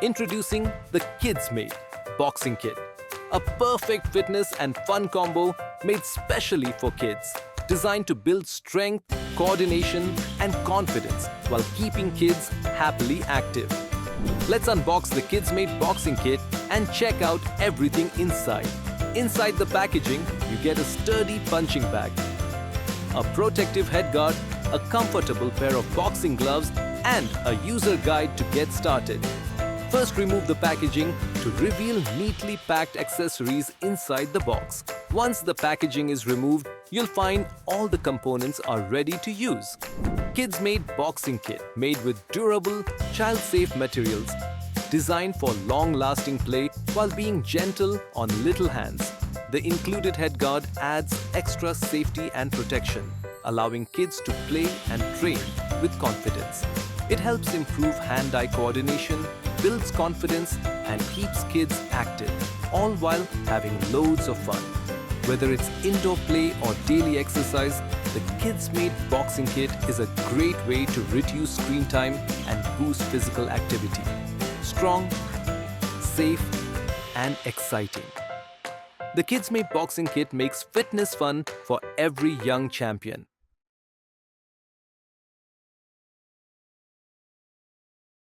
Introducing the Kidsmate Boxing Kit, a perfect fitness and fun combo made specially for kids, designed to build strength, coordination, and confidence while keeping kids happily active. Let's unbox the Kidsmate Boxing Kit and check out everything inside. Inside the packaging, you get a sturdy punching bag, a protective headguard, a comfortable pair of boxing gloves, and a user guide to get started. First, remove the packaging to reveal neatly packed accessories inside the box. Once the packaging is removed, you'll find all the components are ready to use. Kidsmate Boxing Kit, made with durable, child-safe materials, designed for long-lasting play while being gentle on little hands. The included headguard adds extra safety and protection, allowing kids to play and train with confidence. It helps improve hand-eye coordination, builds confidence, and keeps kids active, all while having loads of fun. Whether it's indoor play or daily exercise, the Kidsmate Boxing Kit is a great way to reduce screen time and boost physical activity. Strong, safe, and exciting. The Kidsmate Boxing Kit makes fitness fun for every young champion.